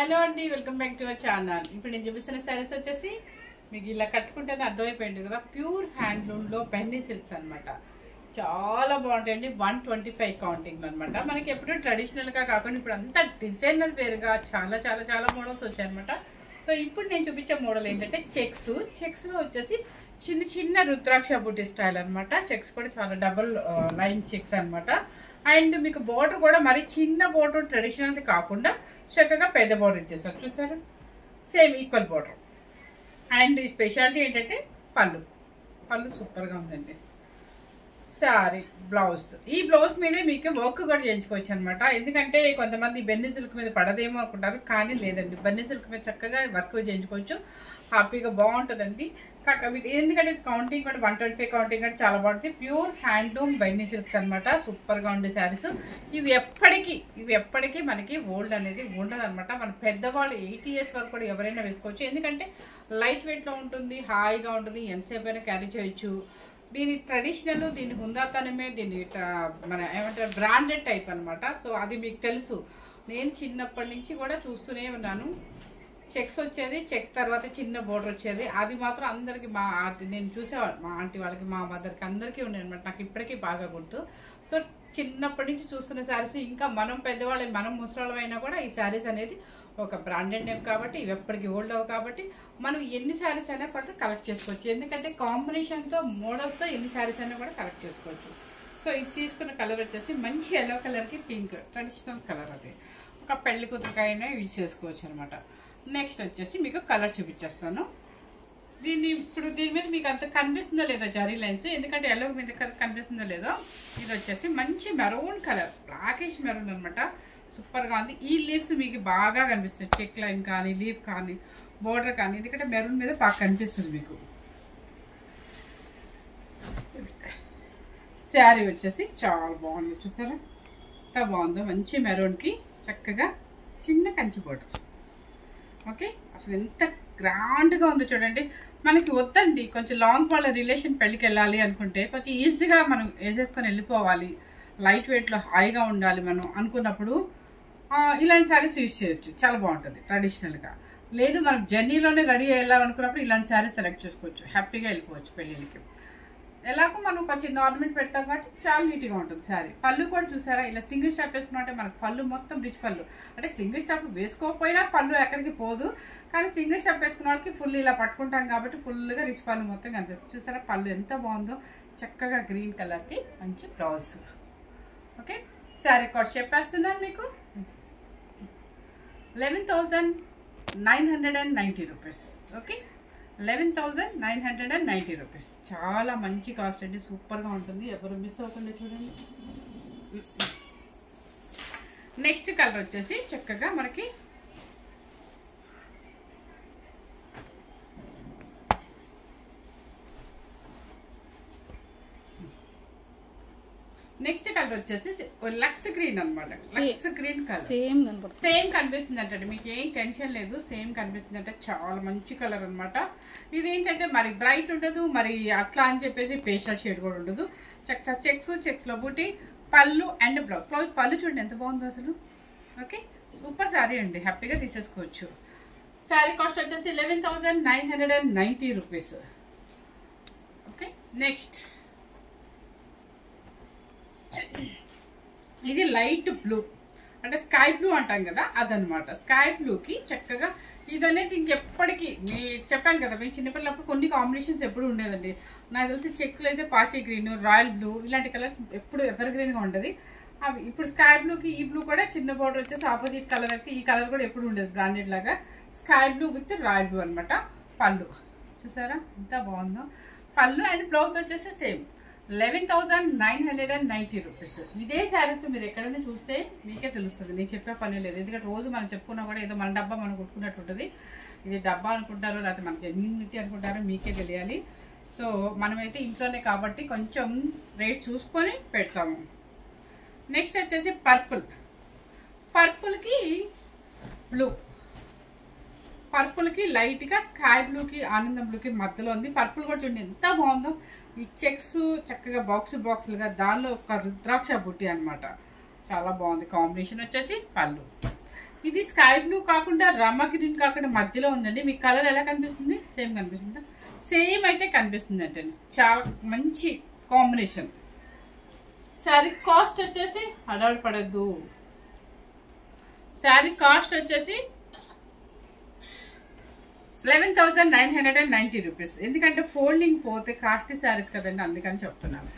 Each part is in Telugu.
హలో అండి, welcome back to our channel. ఇప్పుడు నేను చూపిస్తున్న శారీస్ వచ్చేసి మీకు ఇలా కట్టుకుంటేనే అర్థమైపోయింది కదా, ప్యూర్ హ్యాండ్లూమ్లో బెన్నీ సిల్క్స్ అనమాట. చాలా బాగుంటాయండి. 125 కౌంటింగ్ అనమాట. మనకి ఎప్పుడు ట్రెడిషనల్గా కాకుండా ఇప్పుడు అంతా డిజైనర్ వేరుగా చాలా చాలా చాలా మోడల్స్ వచ్చాయన్నమాట. సో ఇప్పుడు నేను చూపించే మోడల్ ఏంటంటే చెక్స్లో వచ్చేసి చిన్న చిన్న రుద్రాక్ష బుట్టి స్టైల్ అనమాట. చెక్స్ కూడా చాలా డబుల్ లైన్ చెక్స్ అనమాట. అండ్ మీకు బోర్డర్ కూడా మరి చిన్న బోర్డర్ ట్రెడిషనల్ది కాకుండా చక్కగా పెద్ద బోర్డర్ ఇచ్చేస్తారు. చూసారు, same equal border. And speciality ఏంటంటే పళ్ళు సూపర్గా ఉందండి. సారీ బ్లౌజ్, ఈ బ్లౌజ్ మీదే మీకు వర్క్ కూడా చేయించుకోవచ్చు అనమాట. ఎందుకంటే కొంతమంది బెన్నీ సిల్క్ మీద పడదేమో అనుకుంటారు, కానీ లేదండి, బెన్నీ సిల్క్ మీద చక్కగా వర్క్ చేయించుకోవచ్చు. హ్యాపీగా బాగుంటుందండి. కాకపోతే ఎందుకంటే కౌంటింగ్ కూడా 125 కౌంటింగ్ అంటే చాలా బాగుంటుంది. ప్యూర్ హ్యాండ్లూమ్ బెన్నీ సిల్క్స్ అనమాట. సూపర్గా ఉండే శారీస్ ఇవి. ఎప్పటికీ మనకి ఓల్డ్ అనేది ఉండదు అనమాట. మన పెద్దవాళ్ళు 80 years వరకు కూడా ఎవరైనా వేసుకోవచ్చు. ఎందుకంటే లైట్ వెయిట్లో ఉంటుంది, హాయిగా ఉంటుంది, ఎంతసేపు అయినా క్యారీ చేయొచ్చు. దీని ట్రెడిషనల్, దీని హుందాతనమే, దీని మన ఏమంటారు బ్రాండెడ్ టైప్ అనమాట. సో అది మీకు తెలుసు. నేను చిన్నప్పటి నుంచి కూడా చూస్తూనే ఉన్నాను. చెక్స్ వచ్చేది, చెక్ తర్వాత చిన్న బోర్డర్ వచ్చేది. అది మాత్రం అందరికి నేను చూసేవాళ్ళు, మా ఆంటీ వాళ్ళకి, మా మదర్కి అందరికీ ఉన్నాయి అనమాట. నాకు ఇప్పటికీ బాగా గుర్తు. సో చిన్నప్పటి నుంచి చూస్తున్న శారీస్, ఇంకా మనం పెద్దవాళ్ళు, మనం ముసలాళ్ళం అయినా కూడా ఈ శారీస్ అనేది ఒక బ్రాండెడ్ నేమ్ కాబట్టి ఇవి ఎప్పటికీ ఓల్డ్ అవ్వ కాబట్టి మనం ఎన్ని శారీస్ అయినా పట్టు కలెక్ట్ చేసుకోవచ్చు. ఎందుకంటే కాంబినేషన్తో మోడల్స్తో ఎన్ని శారీస్ అయినా కూడా కలెక్ట్ చేసుకోవచ్చు. సో ఇది తీసుకున్న కలర్ వచ్చేసి మంచి ఎల్లో కలర్కి పింక్, ట్రెడిషనల్ కలర్. అది ఒక పెళ్లి కూతురికైనా యూజ్ చేసుకోవచ్చు అనమాట. నెక్స్ట్ వచ్చేసి మీకు కలర్ చూపించేస్తాను. దీని మీద మీకు అంత కనిపిస్తుందో లేదో జరీ లైన్స్, ఎందుకంటే ఎల్లో మీద కనిపిస్తుందో లేదో. ఇది వచ్చేసి మంచి మెరూన్ కలర్, బ్లాకిష్ మెరూన్ అనమాట. సూపర్గా ఉంది. ఈ లీవ్స్ మీకు బాగా కనిపిస్తుంది, చెక్ లైన్ కానీ, లీఫ్ కానీ, బోర్డర్ కానీ, ఎందుకంటే మెరూన్ మీద బాగా కనిపిస్తుంది మీకు. శారీ వచ్చేసి చాలా బాగుంది. చూసారా ఎంత బాగుందో, మంచి మెరూన్కి చక్కగా చిన్న కంచి బోర్డర్. ఓకే, అసలు ఎంత గ్రాండ్గా ఉందో చూడండి. మనకి వద్దండి కొంచెం లాంగ్ వాళ్ళ రిలేషన్ పెళ్ళికి వెళ్ళాలి అనుకుంటే కొంచెం ఈజీగా మనం వేసేసుకొని వెళ్ళిపోవాలి, లైట్ వెయిట్లో హాయిగా ఉండాలి మనం అనుకున్నప్పుడు ఇలాంటి శారీస్ యూజ్ చేయొచ్చు. చాలా బాగుంటుంది ట్రెడిషనల్గా. లేదు మనం జర్నీలోనే రెడీ అయ్యాలనుకున్నప్పుడు ఇలాంటి శారీస్ సెలెక్ట్ చేసుకోవచ్చు, హ్యాపీగా వెళ్ళిపోవచ్చు పెళ్ళిళ్ళకి. ఎలాగో మనం కొంచెం ఆర్నమెంట్ పెడతాం కాబట్టి చాలా నీట్గా ఉంటుంది శారీ. పళ్ళు కూడా చూసారా, ఇలా సింగిల్ స్టాప్ వేసుకున్నా అంటే మనకు పళ్ళు మొత్తం రిచ్ పళ్ళు. అంటే సింగిల్ స్టాప్ వేసుకోకపోయినా పళ్ళు ఎక్కడికి పోదు, కానీ సింగిల్ స్టాప్ వేసుకున్న వాళ్ళకి ఫుల్ ఇలా పట్టుకుంటాం కాబట్టి ఫుల్గా రిచ్ పళ్ళు మొత్తం కనిపిస్తుంది. చూసారా పళ్ళు ఎంత బాగుందో, చక్కగా గ్రీన్ కలర్కి మంచి బ్లౌజ్. ఓకే, శారీ కాస్ట్ చెప్పేస్తున్నాను మీకు 11,990 రూపీస్. Okay, 11,990 rupees. చాలా మంచి కాస్ట్ అండి, సూపర్గా ఉంటుంది. ఎవరు మిస్ అవుతుంది చూడండి. నెక్స్ట్ కలర్ వచ్చేసి చక్కగా మనకి లక్స్ గ్రీన్ అనమాట. లక్స్ గ్రీన్ కలర్ సేమ్ కనిపిస్తుంది అంటే మీకు ఏం టెన్షన్ లేదు, సేమ్ కనిపిస్తుంది అంటే చాలా మంచి కలర్ అనమాట. ఇదేంటంటే మరి బ్రైట్ ఉండదు, మరి అట్లా అని చెప్పేసి పేస్టల్ షేడ్ కూడా ఉండదు. చక్కగా చెక్స్లో బూటి, పళ్ళు అండ్ బ్లౌజ్. పళ్ళు చూడండి ఎంత బాగుందో అసలు. ఓకే, సూపర్ శారీ అండి, హ్యాపీగా తీసేసుకోవచ్చు. శారీ కాస్ట్ వచ్చేసి 11,990 రూపీస్. ఓకే, నెక్స్ట్ ఇది లైట్ బ్లూ, అంటే స్కై బ్లూ అంటాం కదా అదనమాట. స్కై బ్లూకి చక్కగా ఇదనేది ఇంకెప్పటికీ చెప్పాను కదా, మేము చిన్నపిల్లప్పుడు కొన్ని కాంబినేషన్స్ ఎప్పుడు ఉండేదండి. నాకు తెలిసి చెక్స్లో అయితే పాచి గ్రీన్, రాయల్ బ్లూ ఇలాంటి కలర్ ఎప్పుడు ఎవర్ గ్రీన్గా ఉంటుంది. అవి ఇప్పుడు స్కై బ్లూకి ఈ బ్లూ కూడా చిన్న బోర్డర్ వచ్చేసి ఆపోజిట్ కలర్ అయితే ఈ కలర్ కూడా ఎప్పుడు ఉండేది బ్రాండెడ్ లాగా. Sky blue with royal blue అనమాట. పళ్ళు చూసారా ఎంత బాగుందో. పళ్ళు అండ్ బ్లౌజ్ వచ్చేసి సేమ్ 11,990 రూపీస్. ఇదే శారీస్ మీరు ఎక్కడైనా చూస్తే మీకే తెలుస్తుంది, నేను చెప్పే పని లేదు. ఎందుకంటే రోజు మనం చెప్పుకున్నా కూడా ఏదో మన డబ్బా మనం కొట్టుకున్నట్టు ఉంటుంది. ఇది డబ్బా అనుకుంటారో లేకపోతే మన జెన్యూనిటీ అనుకుంటారో మీకే తెలియాలి. సో మనమైతే ఇంట్లోనే కాబట్టి కొంచెం రేట్ చూసుకొని పెడతాము. నెక్స్ట్ వచ్చేసి పర్పుల్కి బ్లూ, పర్పుల్కి లైట్గా స్కై బ్లూకి ఆనందం బ్లూకి మధ్యలో ఉంది. పర్పుల్ కూడా చూడండి ఎంత బాగుందో. ఈ చెక్స్ చక్కగా బాక్సులుగా, దానిలో ఒక రుద్రాక్ష బుట్టి అనమాట. చాలా బాగుంది కాంబినేషన్ వచ్చేసి పళ్ళు. ఇది స్కై బ్లూ కాకుండా రమ్మ గ్రీన్ కాకుండా మధ్యలో ఉందండి. మీకు కలర్ ఎలా కనిపిస్తుంది? సేమ్ కనిపిస్తుందా? సేమ్ అయితే కనిపిస్తుంది అంటే చాలా మంచి కాంబినేషన్. శారీ కాస్ట్ వచ్చేసి హడావిడి పడద్దు. శారీ కాస్ట్ వచ్చేసి 11,990 రూపీస్. ఎందుకంటే ఫోల్డింగ్ పోతే కాస్ట్లీ శారీస్ కదండి, అందుకని చెప్తున్నాను.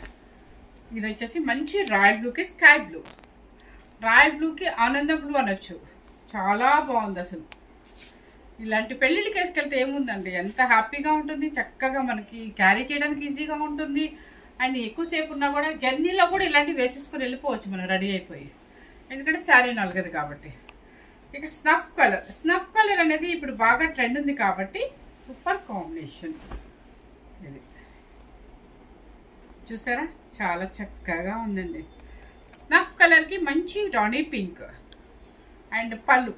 ఇది వచ్చేసి మంచి రాయల్ బ్లూకి స్కై బ్లూ, రాయల్ బ్లూకి ఆనంద బ్లూ అనొచ్చు. చాలా బాగుంది అసలు. ఇలాంటి పెళ్ళిళ్ళకి వేసుకెళ్తే ఏముందండి, ఎంత హ్యాపీగా ఉంటుంది. చక్కగా మనకి క్యారీ చేయడానికి ఈజీగా ఉంటుంది. అండ్ ఎక్కువసేపు ఉన్నా కూడా జర్నీలో కూడా ఇలాంటివి వేసేసుకొని వెళ్ళిపోవచ్చు మనం రెడీ అయిపోయి, ఎందుకంటే శారీ నలగదు కాబట్టి. ఇక స్నఫ్ కలర్. స్నఫ్ కలర్ అనేది ఇప్పుడు బాగా ట్రెండ్ ఉంది కాబట్టి సూపర్ కాంబినేషన్. ఇది చూసారా, చాలా చక్కగా ఉందండి. స్నఫ్ కలర్కి మంచి రాణి పింక్ అండ్ పళ్ళు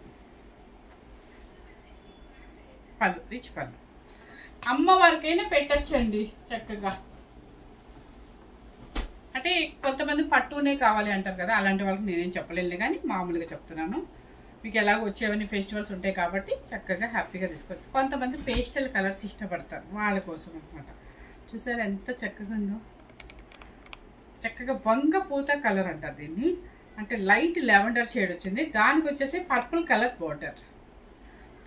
రిచ్ పళ్ళు. అమ్మవారికైనా పెట్టచ్చండి చక్కగా. అంటే కొంతమంది పట్టునే కావాలి అంటారు కదా, అలాంటి వాళ్ళకి నేనేం చెప్పలేను కానీ మామూలుగా చెప్తున్నాను. మీకు ఎలాగో వచ్చేవన్నీ ఫెస్టివల్స్ ఉంటాయి కాబట్టి చక్కగా హ్యాపీగా తీసుకోవచ్చు. కొంతమంది పేస్టల్ కలర్స్ ఇష్టపడతారు, వాళ్ళ కోసం అనమాట. చూసారా ఎంత చక్కగా ఉందో. చక్కగా వంగ పూత కలర్ అంటారు దీన్ని. అంటే లైట్ లెవెండర్ షేడ్ వచ్చింది, దానికి వచ్చేసి పర్పుల్ కలర్ బార్డర్.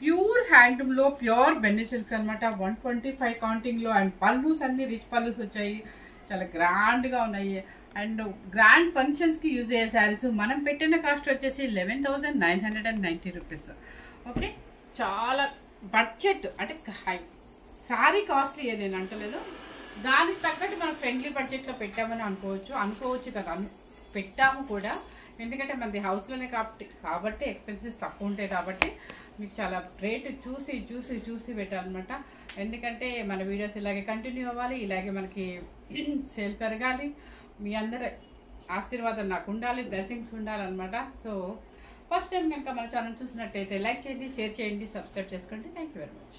ప్యూర్ హ్యాండ్లూమ్లో ప్యూర్ బెన్నీ సిల్క్స్ అనమాట. 125 కౌంటింగ్లో. అండ్ పల్లూస్ అన్ని రిచ్ పల్లూస్ వచ్చాయి, చాలా గ్రాండ్గా ఉన్నాయి. అండ్ గ్రాండ్ ఫంక్షన్స్కి యూజ్ అయ్యే శారీస్. మనం పెట్టిన కాస్ట్ వచ్చేసి 11,990 రూపీస్. ఓకే, చాలా బడ్జెట్ అంటే హై. శారీ కాస్ట్లీ నేను అంటలేదు, దానికి తగ్గట్టు మనం ఫ్రెండ్లీ బడ్జెట్లో పెట్టామని అనుకోవచ్చు కదా, పెట్టాము కూడా. ఎందుకంటే మనది హౌస్లోనే కాబట్టి ఎక్స్పెన్సెస్ తక్కువ ఉంటాయి కాబట్టి మీకు చాలా రేటు చూసి పెట్టాలన్నమాట. ఎందుకంటే మన వీడియోస్ ఇలాగే కంటిన్యూ అవ్వాలి, ఇలాగే మనకి సేల్ పెరగాలి. మీ అందరి ఆశీర్వాదం నాకు ఉండాలి, బ్లెస్సింగ్స్ ఉండాలన్నమాట. సో ఫస్ట్ టైం కనుక మన ఛానల్ చూసినట్టయితే లైక్ చేయండి, షేర్ చేయండి, సబ్స్క్రైబ్ చేసుకోండి. Thank you very much.